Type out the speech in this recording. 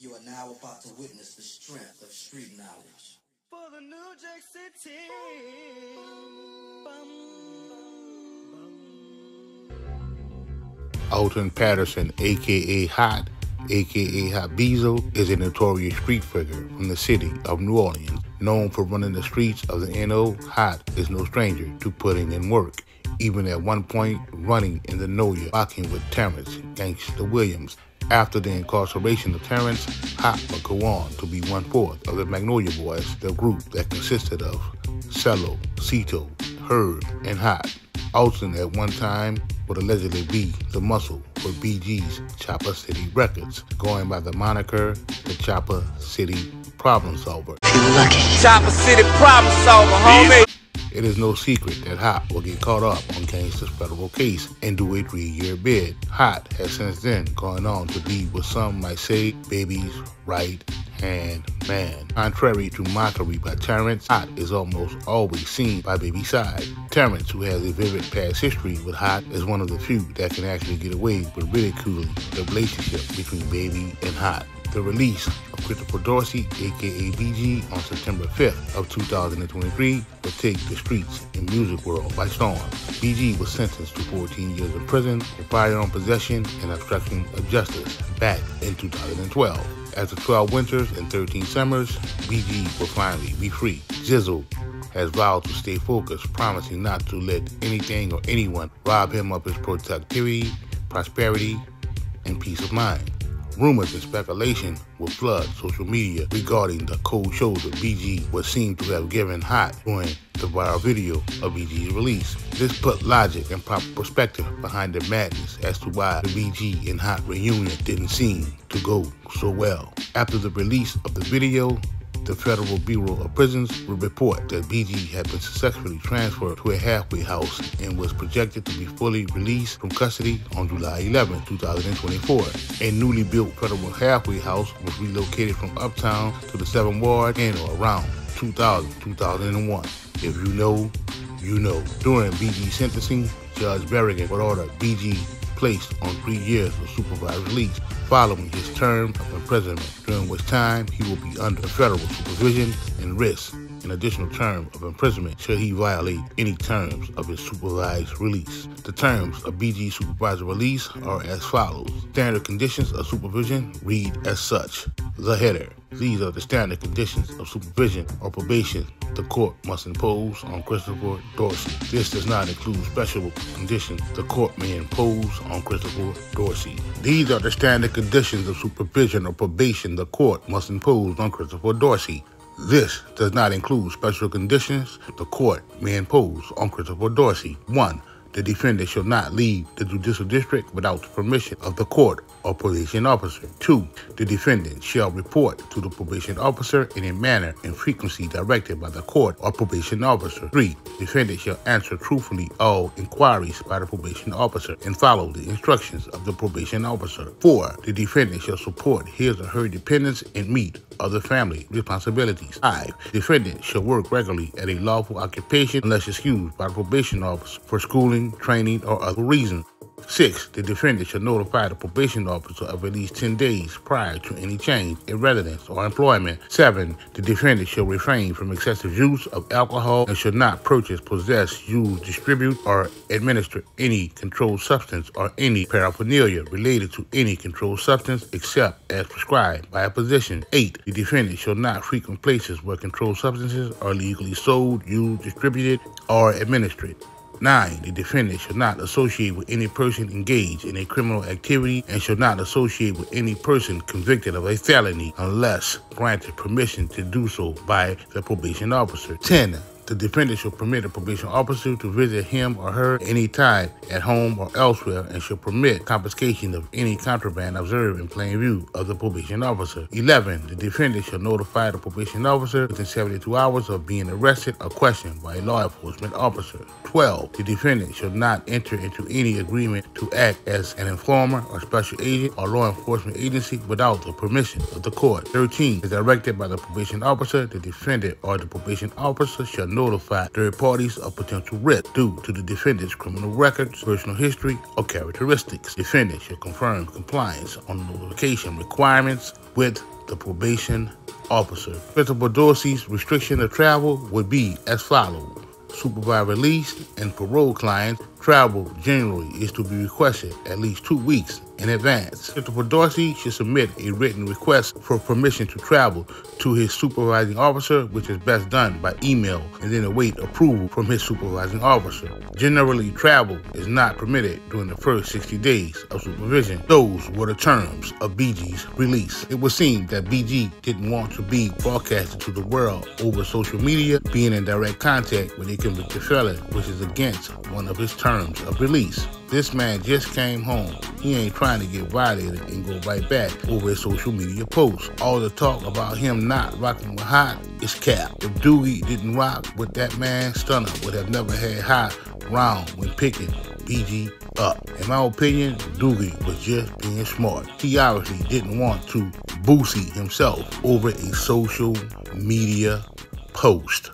You are now about to witness the strength of street knowledge. For the New Jack City. Alton Patterson, aka Hot, aka Hot Beezo, is a notorious street figure from the city of New Orleans. Known for running the streets of the NO, Hot is no stranger to putting in work, even at one point running in the Noya, rocking with Terrence Gangsta Williams. After the incarceration of Terrence, Hot would go on to be one-fourth of the Magnolia Boys, the group that consisted of Cello, Cito, Herb, and Hot. Alton at one time would allegedly be the muscle for BG's Chopper City Records, going by the moniker the Chopper City Problem Solver. Chopper City Problem Solver, homie. It is no secret that Hot will get caught up on Gangsta's federal case and do a 3-year bid. Hot has since then gone on to be what some might say Baby's right-hand man. Contrary to mockery by Terrence, Hot is almost always seen by Baby's side. Terrence, who has a vivid past history with Hot, is one of the few that can actually get away with ridiculing the relationship between Baby and Hot. The release of Christopher Dorsey, aka BG, on September 5th of 2023 will take the streets and music world by storm. BG was sentenced to 14 years in prison for firearm possession and obstruction of justice back in 2012. After 12 winters and 13 summers, BG will finally be free. Jizzle has vowed to stay focused, promising not to let anything or anyone rob him of his productivity, prosperity, and peace of mind. Rumors and speculation will flood social media regarding the cold shoulder BG was seen to have given Hot during the viral video of BG's release. This put logic and proper perspective behind the madness as to why the BG and Hot reunion didn't seem to go so well. After the release of the video, the Federal Bureau of Prisons will report that BG had been successfully transferred to a halfway house and was projected to be fully released from custody on July 11, 2024. A newly built federal halfway house was relocated from Uptown to the 7th Ward in or around 2001. If you know, you know. During BG's sentencing, Judge Berrigan would order BG placed on 3 years of supervised release following his term of imprisonment, during which time he will be under federal supervision and risk an additional term of imprisonment should he violate any terms of his supervised release. The terms of BG's supervised release are as follows. Standard conditions of supervision read as such. The header. These are the standard conditions of supervision or probation the court must impose on Christopher Dorsey. This does not include special conditions the court may impose on Christopher Dorsey. These are the standard conditions of supervision or probation the court must impose on Christopher Dorsey. This does not include special conditions the court may impose on Christopher Dorsey. 1. The defendant shall not leave the judicial district without the permission of the court or probation officer. 2. The defendant shall report to the probation officer in a manner and frequency directed by the court or probation officer. 3. The defendant shall answer truthfully all inquiries by the probation officer and follow the instructions of the probation officer. 4. The defendant shall support his or her dependents and meet other family responsibilities. 5. The defendant shall work regularly at a lawful occupation unless excused by the probation officer for schooling, training, or other reason. 6. The defendant shall notify the probation officer of at least 10 days prior to any change in residence or employment. 7. The defendant shall refrain from excessive use of alcohol and shall not purchase, possess, use, distribute, or administer any controlled substance or any paraphernalia related to any controlled substance except as prescribed by a physician. 8. The defendant shall not frequent places where controlled substances are legally sold, used, distributed, or administered. 9. The defendant shall not associate with any person engaged in a criminal activity and shall not associate with any person convicted of a felony unless granted permission to do so by the probation officer. 10. The defendant shall permit a probation officer to visit him or her any time at home or elsewhere and shall permit confiscation of any contraband observed in plain view of the probation officer. 11. The defendant shall notify the probation officer within 72 hours of being arrested or questioned by a law enforcement officer. 12. The defendant shall not enter into any agreement to act as an informer or special agent or law enforcement agency without the permission of the court. 13. As directed by the probation officer, the defendant or the probation officer shall notify third parties of potential risk due to the defendant's criminal records, personal history, or characteristics. Defendant shall confirm compliance on the notification requirements with the probation officer. Principal Dorsey's restriction of travel would be as follows. Supervised release and parole clients, travel generally is to be requested at least 2 weeks in advance. Principal Dorsey should submit a written request for permission to travel to his supervising officer, which is best done by email, and then await approval from his supervising officer. Generally, travel is not permitted during the first 60 days of supervision. Those were the terms of BG's release. It would seem that BG didn't want to be broadcasted to the world over social media, being in direct contact with a convicted felon, which is against one of his terms of release. This man just came home. He ain't trying to get violated and go right back over his social media posts. All the talk about him not rocking with Hot is cap. If Doogie didn't rock with that man, Stunner would have never had Hot round when picking BG up. In my opinion, Doogie was just being smart. He obviously didn't want to boosie himself over a social media post.